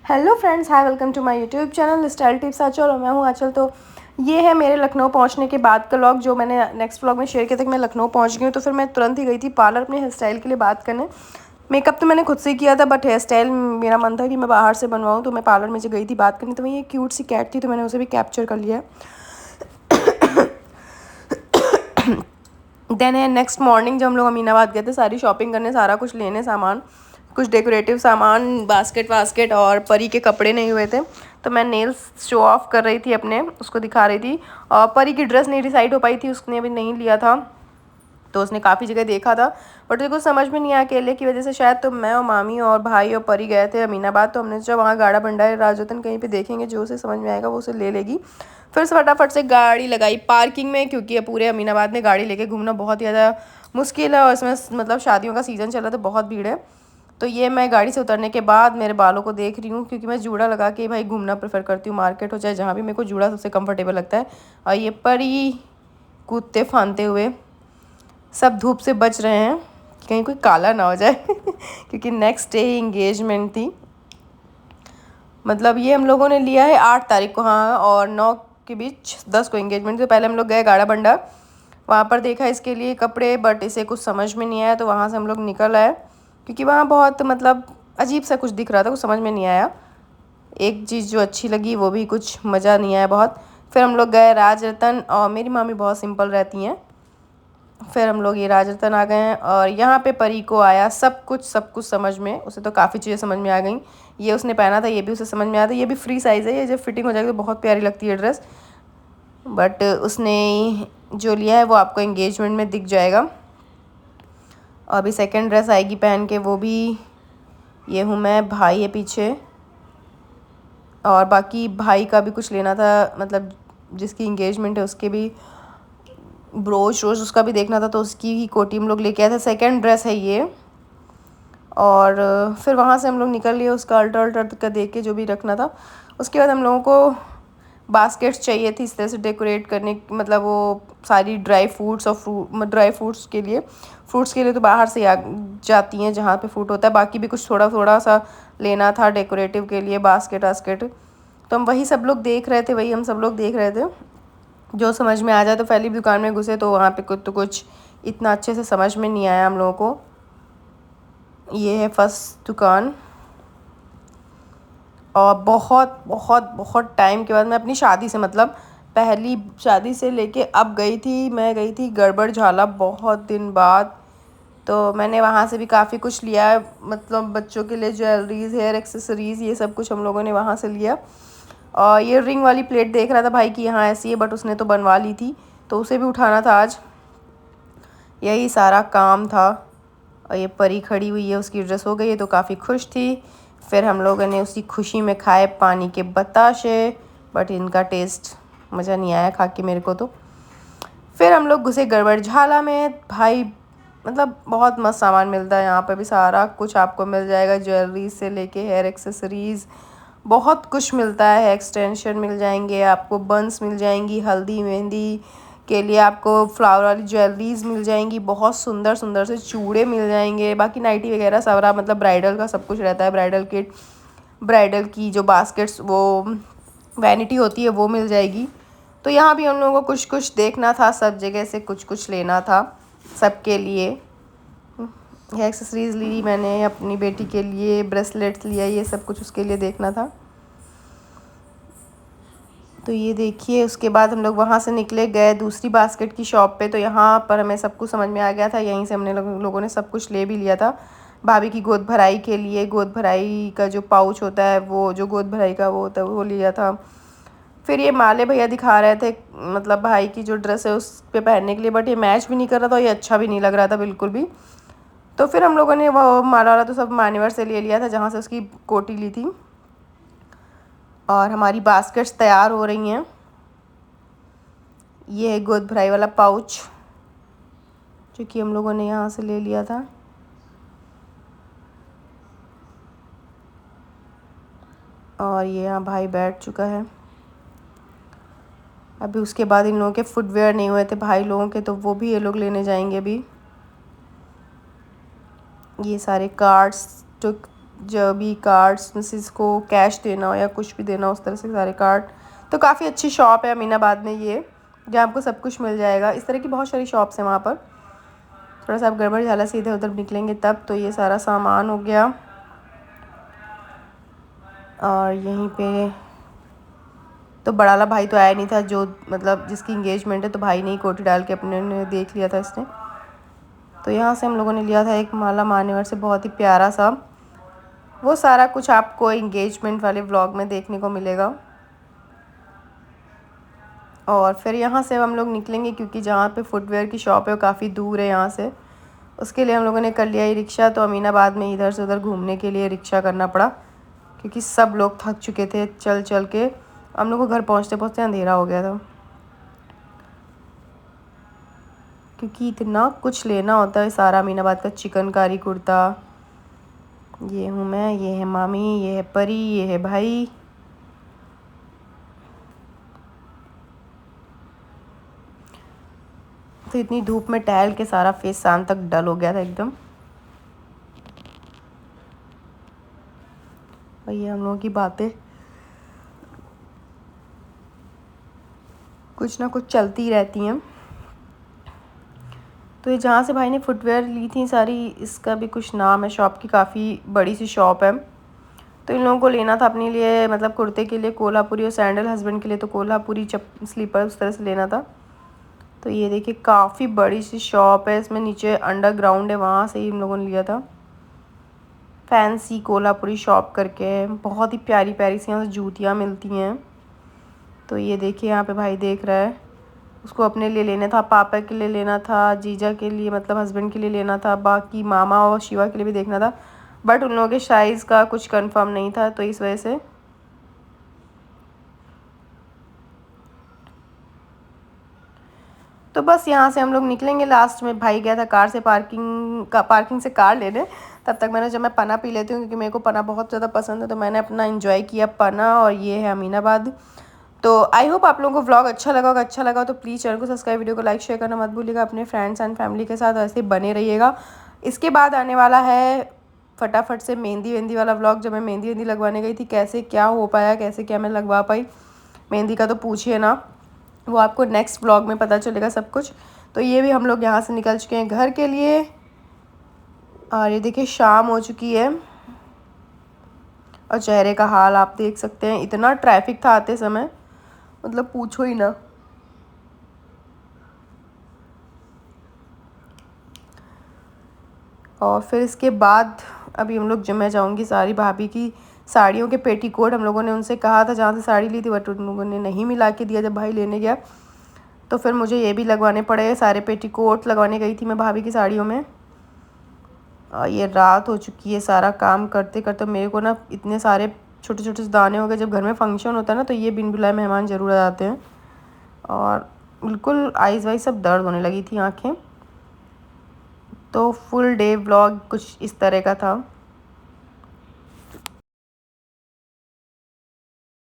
Hello friends, hi, welcome to my YouTube channel style tips Aanchal. और मैं हूँ आंचल। तो ये है मेरे लखनऊ पहुँचने के बाद का व्लॉग जो मैंने नेक्स्ट व्लॉग में शेयर किया था कि मैं लखनऊ पहुँच गई हूँ। तो फिर मैं तुरंत ही गई थी पार्लर अपने हेयर स्टाइल के लिए बात करने। मेकअप तो मैंने खुद से किया था, बट हेयर स्टाइल मेरा मन था कि मैं बाहर से बनवाऊँ, तो मैं पार्लर में से गई थी बात करने। तो वहीं एक क्यूट सी कैट थी, तो मैंने उसे भी कैप्चर कर लिया। देन है नेक्स्ट मॉर्निंग जब हम लोग अमीनाबाद गए थे सारी शॉपिंग करने, सारा कुछ लेने सामान, कुछ डेकोरेटिव सामान, बास्केट वास्केट, और परी के कपड़े नहीं हुए थे। तो मैं नेल्स शो ऑफ कर रही थी अपने, उसको दिखा रही थी। और परी की ड्रेस नहीं डिसाइड हो पाई थी, उसने अभी नहीं लिया था, तो उसने काफ़ी जगह देखा था, बट उसको समझ में नहीं आया अकेले की वजह से शायद। तो मैं और मामी और भाई और परी गए थे अमीनाबाद। तो हमने सोचा वहाँ गाड़ा बंडा है राजोतन, कहीं पे देखेंगे, जो उसे समझ में आएगा वो उसे ले लेगी। फिर से फटाफट से गाड़ी लगाई पार्किंग में, क्योंकि पूरे अमीनाबाद में गाड़ी लेके घूमना बहुत ज़्यादा मुश्किल है, और इसमें मतलब शादियों का सीज़न चल रहा है तो बहुत भीड़ है। तो ये मैं गाड़ी से उतरने के बाद मेरे बालों को देख रही हूँ, क्योंकि मैं जूड़ा लगा के भाई घूमना प्रेफर करती हूँ, मार्केट हो चाहे जहाँ भी, मेरे को जूड़ा सबसे कंफर्टेबल लगता है। और ये परी कूदते फानते हुए सब धूप से बच रहे हैं कि कहीं कोई काला ना हो जाए क्योंकि नेक्स्ट डे इंगेजमेंट थी। मतलब ये हम लोगों ने लिया है 8 तारीख को, हाँ, और 9 के बीच 10 को इंगेजमेंट। तो पहले हम लोग गए गाड़ा बंडा, वहाँ पर देखा इसके लिए कपड़े, बट इसे कुछ समझ में नहीं आया, तो वहाँ से हम लोग निकल आए, क्योंकि वहाँ बहुत मतलब अजीब सा कुछ दिख रहा था, कुछ समझ में नहीं आया। एक चीज़ जो अच्छी लगी वो भी कुछ मज़ा नहीं आया बहुत। फिर हम लोग गए राजरतन, और मेरी मामी बहुत सिंपल रहती हैं। फिर हम लोग ये राजरतन आ गए हैं, और यहाँ पे परी को आया सब कुछ समझ में। उसे तो काफ़ी चीज़ें समझ में आ गई। ये उसने पहना था, ये भी उसे समझ में आया था। ये भी फ्री साइज़ है, ये जब फिटिंग हो जाएगी तो बहुत प्यारी लगती है ड्रेस। बट उसने जो लिया है वो आपको एंगेजमेंट में दिख जाएगा। और अभी सेकंड ड्रेस आएगी पहन के, वो भी ये हूँ मैं, भाई है पीछे। और बाकी भाई का भी कुछ लेना था, मतलब जिसकी इंगेजमेंट है उसके भी ब्रोच रोज उसका भी देखना था, तो उसकी ही कोटी हम लोग लेके आए थे। सेकंड ड्रेस है ये। और फिर वहाँ से हम लोग निकल लिए, उसका अल्टर अल्टर का देख के जो भी रखना था। उसके बाद हम लोगों को बास्केट्स चाहिए थी इस तरह से डेकोरेट करने, मतलब वो सारी ड्राई फ्रूट्स और फ्रूट्स के लिए तो बाहर से जाती हैं जहाँ पे फ्रूट होता है। बाकी भी कुछ थोड़ा थोड़ा सा लेना था डेकोरेटिव के लिए, बास्केट वास्केट। तो हम वही सब लोग देख रहे थे, वही हम सब लोग देख रहे थे, जो समझ में आ जाए। तो पहली दुकान में घुसे तो वहाँ पे कुछ इतना अच्छे से समझ में नहीं आया हम लोगों को। ये है फर्स्ट दुकान। और बहुत बहुत बहुत टाइम के बाद मैं अपनी शादी से, मतलब पहली शादी से लेके अब मैं गई थी गड़बड़ झाला बहुत दिन बाद। तो मैंने वहाँ से भी काफ़ी कुछ लिया है, मतलब बच्चों के लिए ज्वेलरीज, हेयर एक्सेसरीज़, ये सब कुछ हम लोगों ने वहाँ से लिया। और ये रिंग वाली प्लेट देख रहा था भाई कि यहाँ ऐसी है, बट उसने तो बनवा ली थी, तो उसे भी उठाना था आज। यही सारा काम था। और ये परी खड़ी हुई है, उसकी ड्रेस हो गई है, तो काफ़ी खुश थी। फिर हम लोगों ने उसी खुशी में खाए पानी के बताशे, बट इनका टेस्ट मज़ा नहीं आया खा के मेरे को। तो फिर हम लोग घुसे गड़बड़ झाला में भाई। मतलब बहुत मस्त सामान मिलता है यहाँ पे भी, सारा कुछ आपको मिल जाएगा, ज्वेलरी से लेके हेयर एक्सेसरीज़, बहुत कुछ मिलता है। एक्सटेंशन मिल जाएंगे आपको, बंस मिल जाएंगी, हल्दी मेहंदी के लिए आपको फ्लावर वाली ज्वेलरीज मिल जाएंगी, बहुत सुंदर सुंदर से चूड़े मिल जाएंगे। बाकी नाइटी वगैरह सारा, मतलब ब्राइडल का सब कुछ रहता है, ब्राइडल किट, ब्राइडल की जो बास्केट्स, वो वैनिटी होती है, वो मिल जाएगी। तो यहाँ भी हम लोगों को कुछ कुछ देखना था, सब जगह से कुछ कुछ लेना था सबके लिए। ये एक्सेसरीज ली मैंने अपनी बेटी के लिए, ब्रेसलेट्स लिया, ये सब कुछ उसके लिए देखना था। तो ये देखिए, उसके बाद हम लोग वहाँ से निकले, गए दूसरी बास्केट की शॉप पे। तो यहाँ पर हमें सब कुछ समझ में आ गया था, यहीं से हमने लोगों ने सब कुछ ले भी लिया था। भाभी की गोद भराई के लिए, गोद भराई का जो पाउच होता है, वो जो गोद भराई का वो होता है, वो लिया था। फिर ये माले भैया दिखा रहे थे, मतलब भाई की जो ड्रेस है उस पर पहनने के लिए, बट ये मैच भी नहीं कर रहा था, ये अच्छा भी नहीं लग रहा था बिल्कुल भी। तो फिर हम लोगों ने वो माला वाला तो सब मान्यवर से ले लिया था, जहाँ से उसकी कोटी ली थी। और हमारी बास्केट्स तैयार हो रही हैं। ये है गोद भराई वाला पाउच, जो कि हम लोगों ने यहाँ से ले लिया था। और ये यहाँ भाई बैठ चुका है। अभी उसके बाद इन लोगों के फुटवेयर नहीं हुए थे भाई लोगों के, तो वो भी ये लोग लेने जाएंगे अभी। ये सारे कार्ड्स जो भी कार्ड्स मिसिस को कैश देना हो या कुछ भी देना हो उस तरह से सारे कार्ड। तो काफ़ी अच्छी शॉप है अमीनाबाद में ये, जहाँ आपको सब कुछ मिल जाएगा। इस तरह की बहुत सारी शॉप्स हैं वहाँ पर। थोड़ा सा आप गड़बड़ झाला से इधर उधर निकलेंगे तब। तो ये सारा सामान हो गया। और यहीं पे तो बड़ाला भाई तो आया नहीं था, जो मतलब जिसकी इंगेजमेंट है, तो भाई ने ही कोठी डाल के अपने ने देख लिया था इसने। तो यहाँ से हम लोगों ने लिया था एक माला मान्यवर से, बहुत ही प्यारा सा। वो सारा कुछ आपको इंगेजमेंट वाले व्लॉग में देखने को मिलेगा। और फिर यहाँ से हम लोग निकलेंगे, क्योंकि जहाँ पे फुटवेयर की शॉप है वो काफ़ी दूर है यहाँ से। उसके लिए हम लोगों ने कर लिया ही रिक्शा। तो अमीनाबाद में इधर से उधर घूमने के लिए रिक्शा करना पड़ा, क्योंकि सब लोग थक चुके थे चल चल के। हम लोग को घर पहुँचते पहुँचते अंधेरा हो गया था, क्योंकि इतना कुछ लेना होता है। सारा अमीनाबाद का चिकनकारी कुर्ता, ये हूँ मैं, ये है मामी, ये है परी, ये है भाई। तो इतनी धूप में टहल के सारा फेस शाम तक डल हो गया था एकदम। और ये हम लोगों की बातें कुछ ना कुछ चलती रहती हैं। तो ये जहाँ से भाई ने फुटवेयर ली थी सारी, इसका भी कुछ नाम है शॉप की, काफ़ी बड़ी सी शॉप है। तो इन लोगों को लेना था अपने लिए, मतलब कुर्ते के लिए कोल्हापुरी और सैंडल, हस्बैंड के लिए तो कोल्हापुरी स्लीपर उस तरह से लेना था। तो ये देखिए काफ़ी बड़ी सी शॉप है, इसमें नीचे अंडरग्राउंड है, वहाँ से ही हम लोगों ने लिया था। फैंसी कोल्हापुरी शॉप करके, बहुत ही प्यारी प्यारी सी यहाँ से जूतियाँ मिलती हैं। तो ये देखिए यहाँ पे भाई देख रहा है, उसको अपने लिए लेना था, पापा के लिए लेना था, जीजा के लिए मतलब हस्बैंड के लिए लेना था, बाकी मामा और शिवा के लिए भी देखना था। बट उन लोगों के साइज़ का कुछ कंफर्म नहीं था, तो इस वजह से तो बस यहाँ से हम लोग निकलेंगे। लास्ट में भाई गया था कार से पार्किंग से कार लेने। तब तक मैंने जब मैं पना पी लेती हूँ, क्योंकि मेरे को पना बहुत ज़्यादा पसंद है, तो मैंने अपना एंजॉय किया पना। और ये है अमीनाबाद। तो आई होप आप लोगों को व्लॉग अच्छा लगा होगा। अच्छा लगा तो प्लीज़ चैनल को सब्सक्राइब, वीडियो को लाइक शेयर करना मत भूलिएगा। अपने फ्रेंड्स एंड फैमिली के साथ ऐसे बने रहिएगा। इसके बाद आने वाला है फटाफट से मेहंदी वेंदी वाला व्लॉग। जब मैं मेहंदी वेंदी लगवाने गई थी, कैसे क्या हो पाया, कैसे क्या मैं लगवा पाई मेहंदी का, तो पूछिए ना, वो आपको नेक्स्ट व्लॉग में पता चलेगा सब कुछ। तो ये भी हम लोग यहाँ से निकल चुके हैं घर के लिए। और ये देखिए शाम हो चुकी है, और चेहरे का हाल आप देख सकते हैं। इतना ट्रैफिक था आते समय, मतलब पूछो ही ना। और फिर इसके बाद अभी हम लोग जो मैं जाऊँगी, सारी भाभी की साड़ियों के पेटीकोट हम लोगों ने उनसे कहा था जहाँ से साड़ी ली थी, बट उन लोगों ने नहीं मिला के दिया जब भाई लेने गया। तो फिर मुझे ये भी लगवाने पड़े, सारे पेटीकोट लगवाने गई थी मैं भाभी की साड़ियों में। और ये रात हो चुकी है, सारा काम करते करते मेरे को ना इतने सारे छोटे छोटे से दाने हो गए। जब घर में फंक्शन होता है ना, तो ये बिन बुलाए मेहमान ज़रूर आ जाते हैं। और बिल्कुल आइज़ वाइज सब दर्द होने लगी थी, आँखें। तो फुल डे व्लॉग कुछ इस तरह का था।